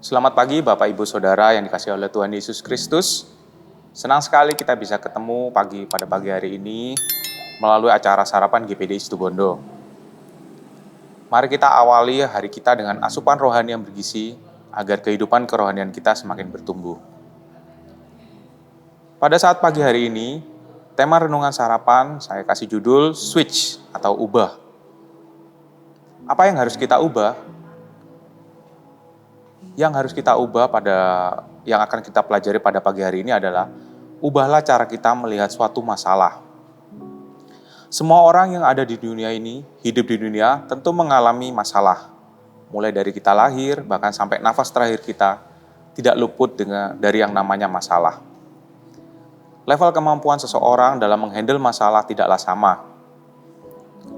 Selamat pagi Bapak Ibu Saudara yang dikasihi oleh Tuhan Yesus Kristus. Senang sekali kita bisa ketemu pada pagi hari ini melalui acara sarapan GPD Situbondo. Mari kita awali hari kita dengan asupan rohani yang bergizi agar kehidupan kerohanian kita semakin bertumbuh. Pada saat pagi hari ini, tema renungan sarapan saya kasih judul Switch atau ubah. Apa yang harus kita ubah? Yang harus kita ubah yang akan kita pelajari pada pagi hari ini adalah ubahlah cara kita melihat suatu masalah. Semua orang yang ada di dunia ini, hidup di dunia, tentu mengalami masalah. Mulai dari kita lahir, bahkan sampai nafas terakhir kita, tidak luput dari yang namanya masalah. Level kemampuan seseorang dalam menghandle masalah tidaklah sama.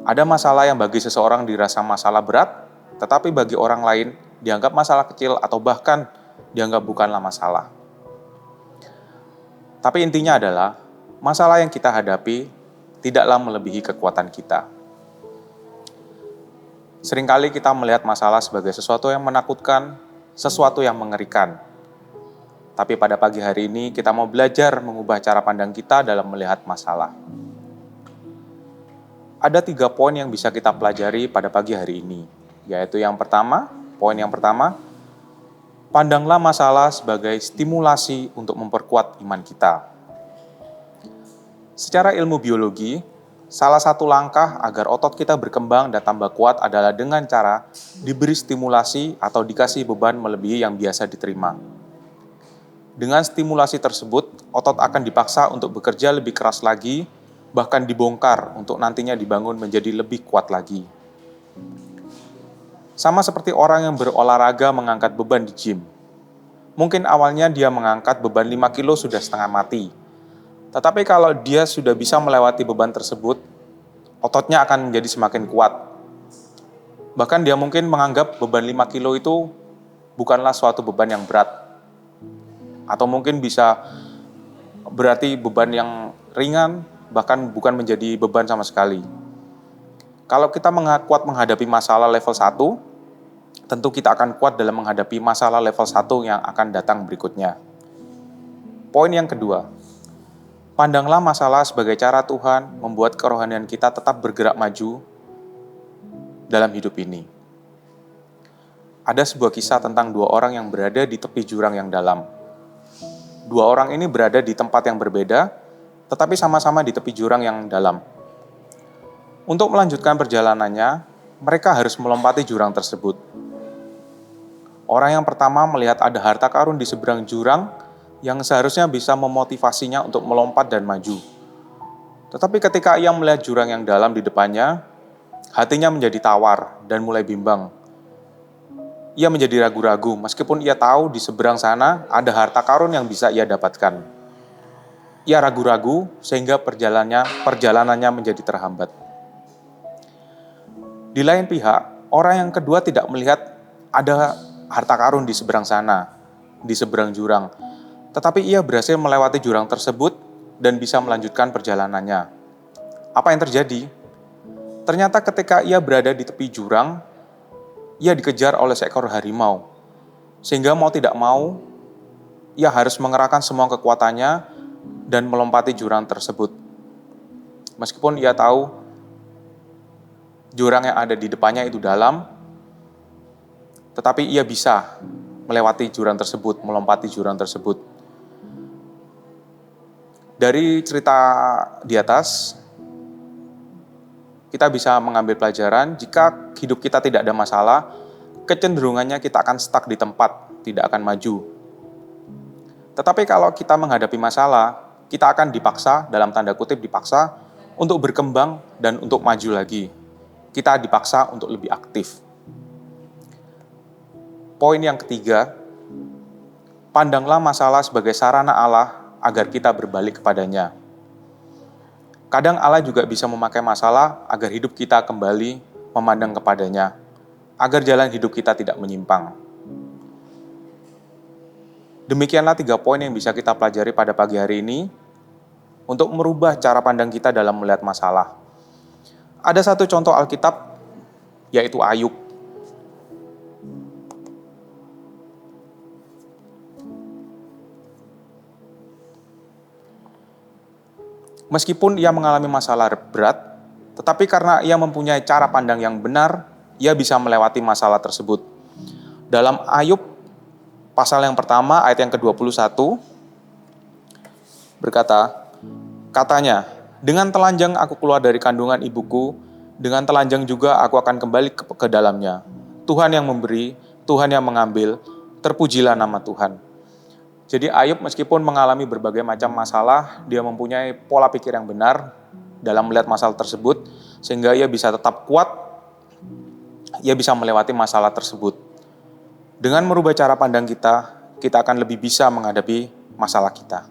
Ada masalah yang bagi seseorang dirasa masalah berat, tetapi bagi orang lain dianggap masalah kecil atau bahkan dianggap bukanlah masalah. Tapi intinya adalah, masalah yang kita hadapi tidaklah melebihi kekuatan kita. Seringkali kita melihat masalah sebagai sesuatu yang menakutkan, sesuatu yang mengerikan. Tapi pada pagi hari ini kita mau belajar mengubah cara pandang kita dalam melihat masalah. Ada 3 poin yang bisa kita pelajari pada pagi hari ini, yaitu poin yang pertama, pandanglah masalah sebagai stimulasi untuk memperkuat iman kita. Secara ilmu biologi, salah satu langkah agar otot kita berkembang dan tambah kuat adalah dengan cara diberi stimulasi atau dikasih beban melebihi yang biasa diterima. Dengan stimulasi tersebut, otot akan dipaksa untuk bekerja lebih keras lagi, bahkan dibongkar untuk nantinya dibangun menjadi lebih kuat lagi. Sama seperti orang yang berolahraga mengangkat beban di gym. Mungkin awalnya dia mengangkat beban 5 kilo sudah setengah mati. Tetapi kalau dia sudah bisa melewati beban tersebut, ototnya akan menjadi semakin kuat. Bahkan dia mungkin menganggap beban 5 kilo itu bukanlah suatu beban yang berat. Atau mungkin bisa berarti beban yang ringan, bahkan bukan menjadi beban sama sekali. Kalau kita kuat menghadapi masalah level 1, tentu kita akan kuat dalam menghadapi masalah level 1 yang akan datang berikutnya. Poin yang kedua, pandanglah masalah sebagai cara Tuhan membuat kerohanian kita tetap bergerak maju dalam hidup ini. Ada sebuah kisah tentang 2 orang yang berada di tepi jurang yang dalam. 2 orang ini berada di tempat yang berbeda, tetapi sama-sama di tepi jurang yang dalam. Untuk melanjutkan perjalanannya, mereka harus melompati jurang tersebut. Orang yang pertama melihat ada harta karun di seberang jurang yang seharusnya bisa memotivasinya untuk melompat dan maju. Tetapi ketika ia melihat jurang yang dalam di depannya, hatinya menjadi tawar dan mulai bimbang. Ia menjadi ragu-ragu meskipun ia tahu di seberang sana ada harta karun yang bisa ia dapatkan. Ia ragu-ragu sehingga perjalanannya menjadi terhambat. Di lain pihak, orang yang kedua tidak melihat ada harta karun di seberang sana, di seberang jurang. Tetapi ia berhasil melewati jurang tersebut dan bisa melanjutkan perjalanannya. Apa yang terjadi? Ternyata ketika ia berada di tepi jurang, ia dikejar oleh seekor harimau. Sehingga mau tidak mau, ia harus mengerahkan semua kekuatannya dan melompati jurang tersebut. Meskipun ia tahu jurang yang ada di depannya itu dalam, tetapi ia bisa melewati jurang tersebut, melompati jurang tersebut. Dari cerita di atas, kita bisa mengambil pelajaran jika hidup kita tidak ada masalah, kecenderungannya kita akan stuck di tempat, tidak akan maju. Tetapi kalau kita menghadapi masalah, kita akan dipaksa, dalam tanda kutip dipaksa, untuk berkembang dan untuk maju lagi. Kita dipaksa untuk lebih aktif. Poin yang ketiga, pandanglah masalah sebagai sarana Allah agar kita berbalik kepadanya. Kadang Allah juga bisa memakai masalah agar hidup kita kembali memandang kepadanya, agar jalan hidup kita tidak menyimpang. Demikianlah 3 poin yang bisa kita pelajari pada pagi hari ini untuk merubah cara pandang kita dalam melihat masalah. Ada satu contoh Alkitab, yaitu Ayub. Meskipun ia mengalami masalah berat, tetapi karena ia mempunyai cara pandang yang benar, ia bisa melewati masalah tersebut. Dalam Ayub pasal yang pertama ayat yang ke-21 berkata, katanya, dengan telanjang aku keluar dari kandungan ibuku, dengan telanjang juga aku akan kembali ke dalamnya. Tuhan yang memberi, Tuhan yang mengambil, terpujilah nama Tuhan. Jadi Ayub meskipun mengalami berbagai macam masalah, dia mempunyai pola pikir yang benar dalam melihat masalah tersebut, sehingga ia bisa tetap kuat, ia bisa melewati masalah tersebut. Dengan merubah cara pandang kita akan lebih bisa menghadapi masalah kita.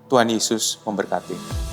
Tuhan Yesus memberkati.